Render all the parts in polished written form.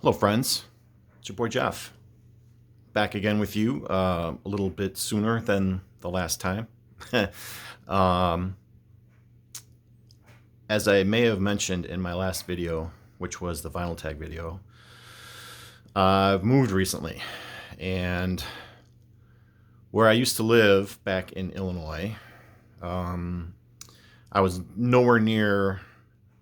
Hello, friends. It's your boy Jeff. Back again with you a little bit sooner than the last time. um, as I may have mentioned in my last video, which was the vinyl tag video, I've moved recently. And where I used to live back in Illinois, I was nowhere near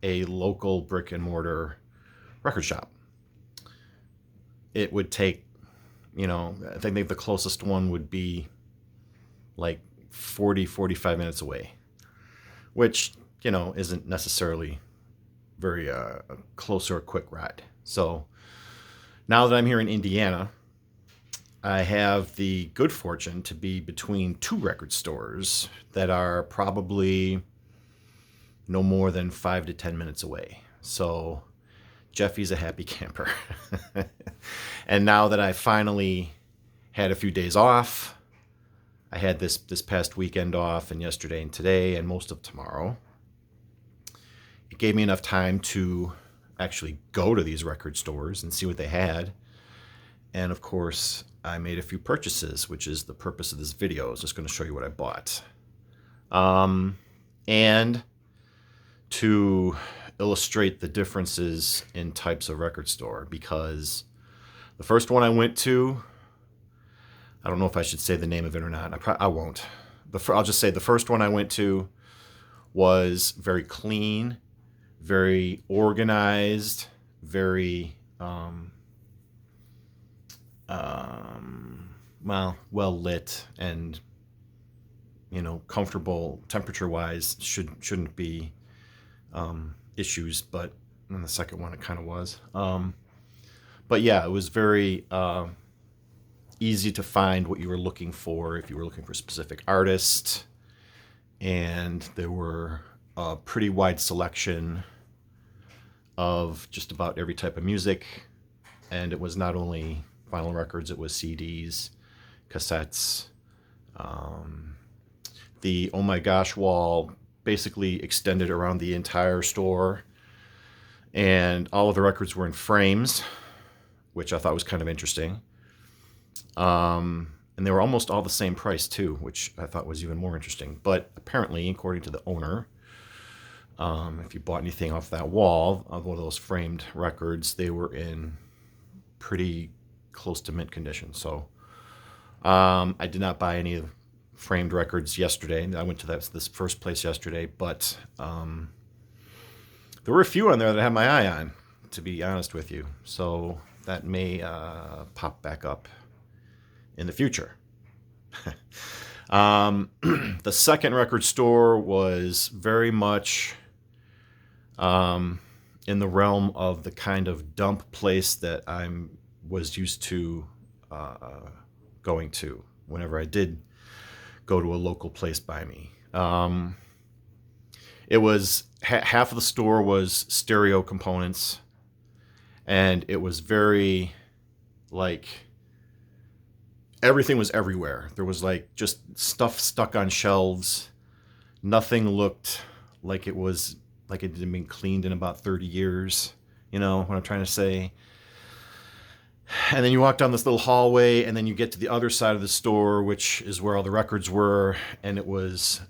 a local brick and mortar record shop. It would take, I think the closest one would be like 45 minutes away, which, isn't necessarily very close or a quick ride. So now that I'm here in Indiana, I have the good fortune to be between two record stores that are probably no more than 5 to 10 minutes away. So Jeffy's a happy camper. And now that I finally had a few days off, I had this past weekend off, and yesterday and today and most of tomorrow, it gave me enough time to actually go to these record stores and see what they had. And of course, I made a few purchases, which is the purpose of this video. I was just going to show you what I bought. And to illustrate the differences in types of record store, because the first one I went to, I don't know if I should say the name of it or not. I won't. I'll just say the first one I went to was very clean, very organized, very well lit, and comfortable temperature-wise. Shouldn't be issues, but in the second one it kind of was. But yeah, it was very easy to find what you were looking for if you were looking for a specific artist, and there were a pretty wide selection of just about every type of music. And it was not only vinyl records, it was CDs, cassettes. The Oh My Gosh wall basically extended around the entire store, and all of the records were in frames, which I thought was kind of interesting. And they were almost all the same price too, which I thought was even more interesting. But apparently, according to the owner, if you bought anything off that wall, of one of those framed records, they were in pretty close to mint condition. So I did not buy any framed records yesterday. I went to this first place yesterday, but there were a few on there that I had my eye on, to be honest with you. So that may pop back up in the future. The second record store was very much in the realm of the kind of dump place that I was used to going to whenever I did go to a local place by me. It was half of the store was stereo components, and it was very like everything was everywhere. There was like just stuff stuck on shelves. Nothing looked like it hadn't been cleaned in about 30 years. You know what I'm trying to say? And then you walk down this little hallway, and then you get to the other side of the store, which is where all the records were. And it was,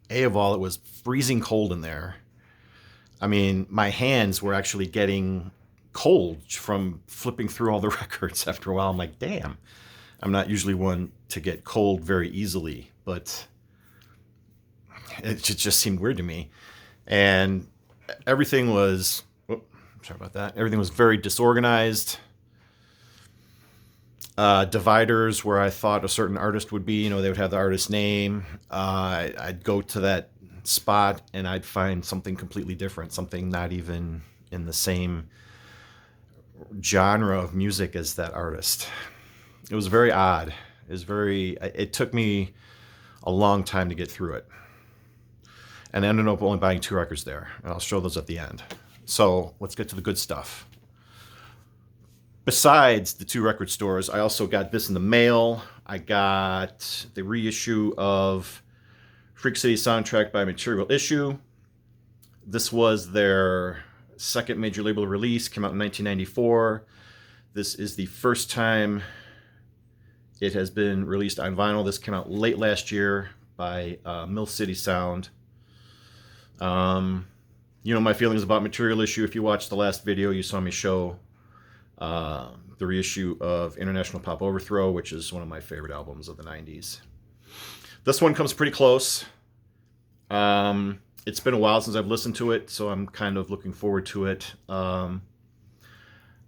it was freezing cold in there. I mean, my hands were actually getting cold from flipping through all the records after a while. I'm like, damn. I'm not usually one to get cold very easily, but it just seemed weird to me. And everything was, sorry about that. Everything was very disorganized. Dividers where I thought a certain artist would be, they would have the artist name. I'd go to that spot and I'd find something completely different, something not even in the same genre of music as that artist. It was very odd. It took me a long time to get through it. And I ended up only buying 2 records there, and I'll show those at the end. So let's get to the good stuff. Besides the 2 record stores, I also got this in the mail. I got the reissue of Freak City Soundtrack by Material Issue. This was their second major label release, came out in 1994. This is the first time it has been released on vinyl. This came out late last year by Mill City Sound. You know my feelings about Material Issue. If you watched the last video, you saw me show the reissue of International Pop Overthrow, which is one of my favorite albums of the 90s. This one comes pretty close. It's been a while since I've listened to it, so I'm kind of looking forward to it.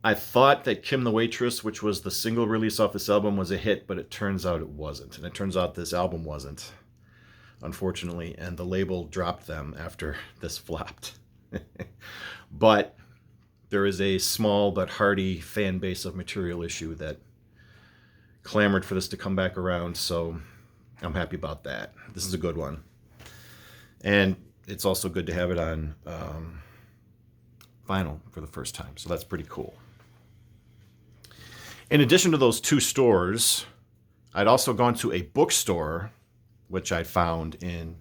I thought that Kim the Waitress, which was the single release off this album, was a hit, but it turns out it wasn't. And it turns out this album wasn't, unfortunately, and the label dropped them after this flopped. But there is a small but hearty fan base of Material Issue that clamored for this to come back around, so I'm happy about that. This is a good one. And it's also good to have it on vinyl for the first time, so that's pretty cool. In addition to those two stores, I'd also gone to a bookstore, which I found in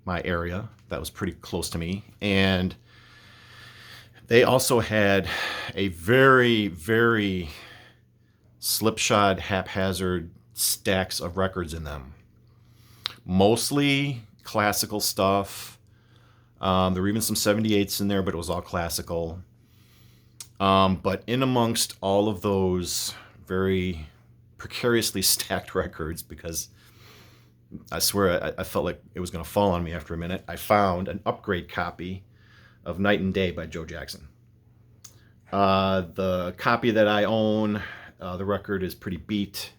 my area that was pretty close to me, and they also had a very, very slipshod, haphazard stacks of records in them. Mostly classical stuff. There were even some 78s in there, but it was all classical. But in amongst all of those very precariously stacked records, because I swear I felt like it was going to fall on me after a minute, I found an upgrade copy of Night and Day by Joe Jackson. The copy that I own, the record is pretty beat,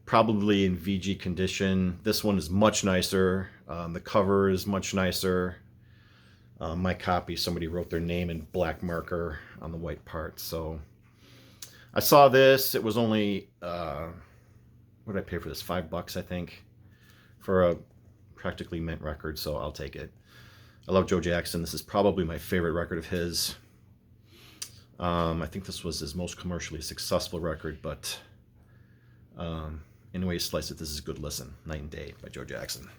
probably in VG condition. This one is much nicer. The cover is much nicer. My copy, somebody wrote their name in black marker on the white part. So I saw this. It was only, what did I pay for this? $5, I think, for a practically mint record. So I'll take it. I love Joe Jackson. This is probably my favorite record of his. I think this was his most commercially successful record, but any way you slice it, this is a good listen. Night and Day by Joe Jackson.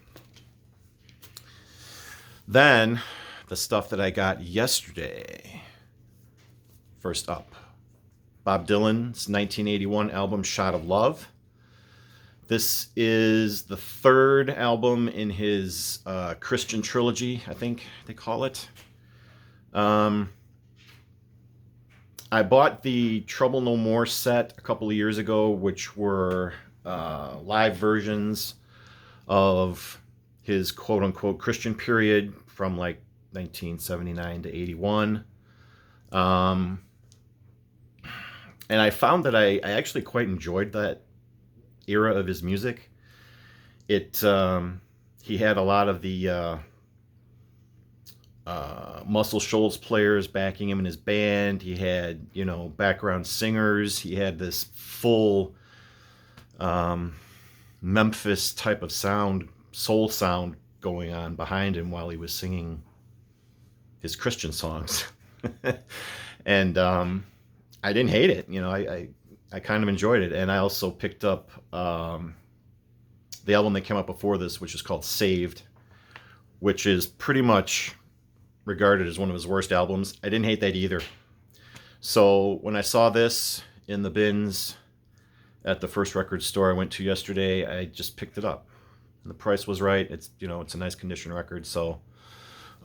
Then the stuff that I got yesterday. First up, Bob Dylan's 1981 album Shot of Love. This is the third album in his Christian trilogy, I think they call it. I bought the Trouble No More set a couple of years ago, which were live versions of his quote-unquote Christian period from like 1979 to 81. And I found that I actually quite enjoyed that era of his music. He had a lot of the Muscle Shoals players backing him in his band. He had, background singers. He had this full Memphis type of sound, soul sound going on behind him while he was singing his Christian songs. And I didn't hate it. I kind of enjoyed it. And I also picked up the album that came out before this, which is called Saved, which is pretty much regarded as one of his worst albums. I didn't hate that either. So when I saw this in the bins at the first record store I went to yesterday, I just picked it up. And the price was right. It's a nice condition record. So,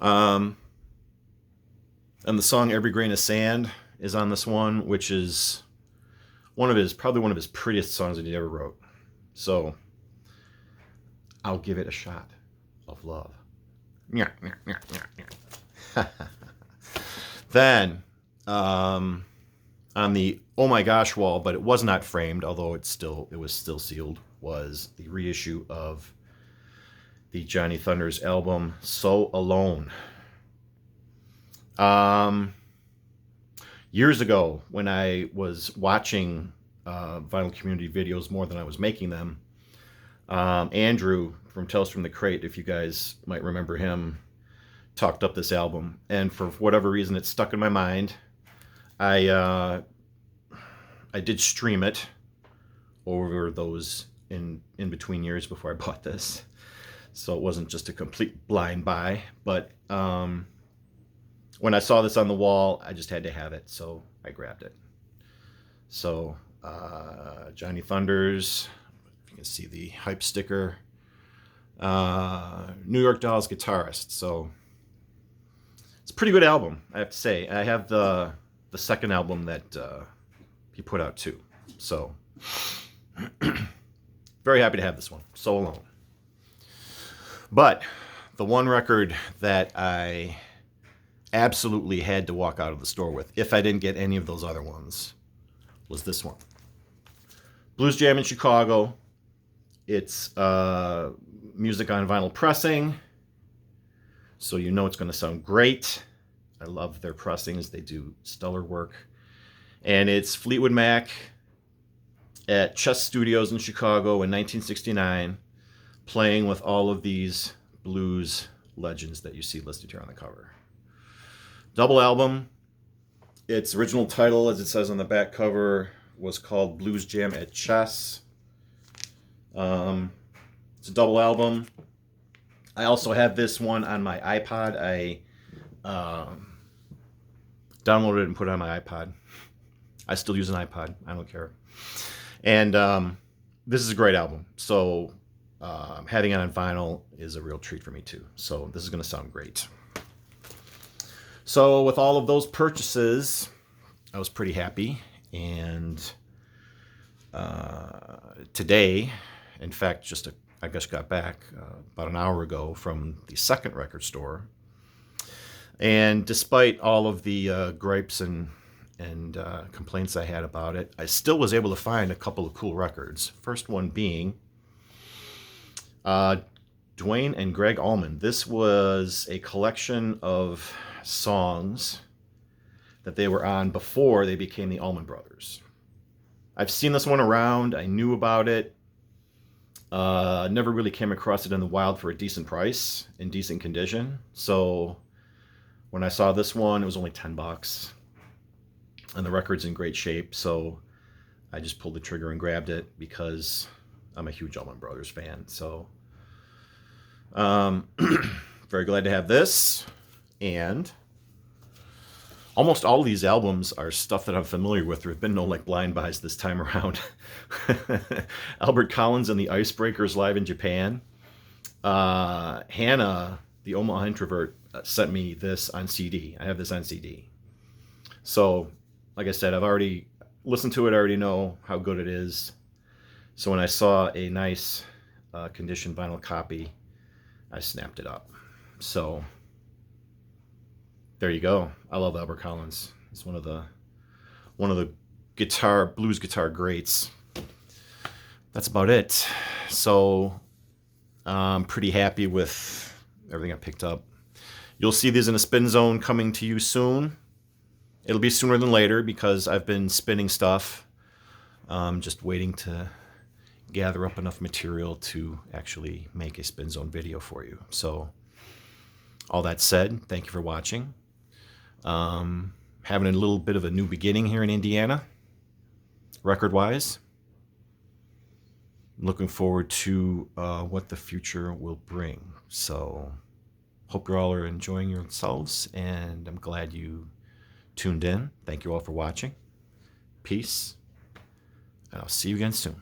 and the song Every Grain of Sand is on this one, which is probably one of his prettiest songs that he ever wrote. So I'll give it a shot of love. Then, on the Oh My Gosh wall, but it was not framed, although it was still sealed, was the reissue of the Johnny Thunders album So Alone. Years ago, when I was watching vinyl community videos more than I was making them, Andrew from Tales from the Crate, if you guys might remember him, talked up this album, and for whatever reason it stuck in my mind. I did stream it over those in between years before I bought this, so it wasn't just a complete blind buy. But when I saw this on the wall, I just had to have it, so I grabbed it. So Johnny Thunders, if you can see the hype sticker, New York Dolls guitarist. So it's a pretty good album, I have to say. I have the second album that he put out too. So very happy to have this one, So Alone. But the one record that I absolutely had to walk out of the store with, if I didn't get any of those other ones, was this one. Blues Jam in Chicago. It's music on vinyl pressing, so you know it's going to sound great. I love their pressings. They do stellar work. And it's Fleetwood Mac at Chess Studios in Chicago in 1969, playing with all of these blues legends that you see listed here on the cover. Double album. Its original title, as it says on the back cover, was called Blues Jam at Chess. It's a double album. I also have this one on my iPod. I downloaded it and put it on my iPod. I still use an iPod. I don't care. And this is a great album. So having it on vinyl is a real treat for me too. So this is going to sound great. So with all of those purchases, I was pretty happy. And today, in fact, I just got back about an hour ago from the second record store. And despite all of the gripes and complaints I had about it, I still was able to find a couple of cool records. First one being Dwayne and Greg Allman. This was a collection of songs that they were on before they became the Allman Brothers. I've seen this one around. I knew about it. Never really came across it in the wild for a decent price, in decent condition. So when I saw this one, it was only $10. And the record's in great shape. So I just pulled the trigger and grabbed it because I'm a huge Allman Brothers fan. So very glad to have this. And almost all of these albums are stuff that I'm familiar with. There have been no blind buys this time around. Albert Collins and the Icebreakers live in Japan. Hannah, the Omaha Introvert, sent me this on CD. I have this on CD. So, like I said, I've already listened to it. I already know how good it is. So when I saw a nice condition vinyl copy, I snapped it up. So there you go. I love Albert Collins. He's one of the blues guitar greats. That's about it. So I'm pretty happy with everything I picked up. You'll see these in a spin zone coming to you soon. It'll be sooner than later because I've been spinning stuff. Just waiting to gather up enough material to actually make a spin zone video for you. So all that said, thank you for watching. Having a little bit of a new beginning here in Indiana, record-wise. Looking forward to what the future will bring. So hope you all are enjoying yourselves, and I'm glad you tuned in. Thank you all for watching. Peace, and I'll see you again soon.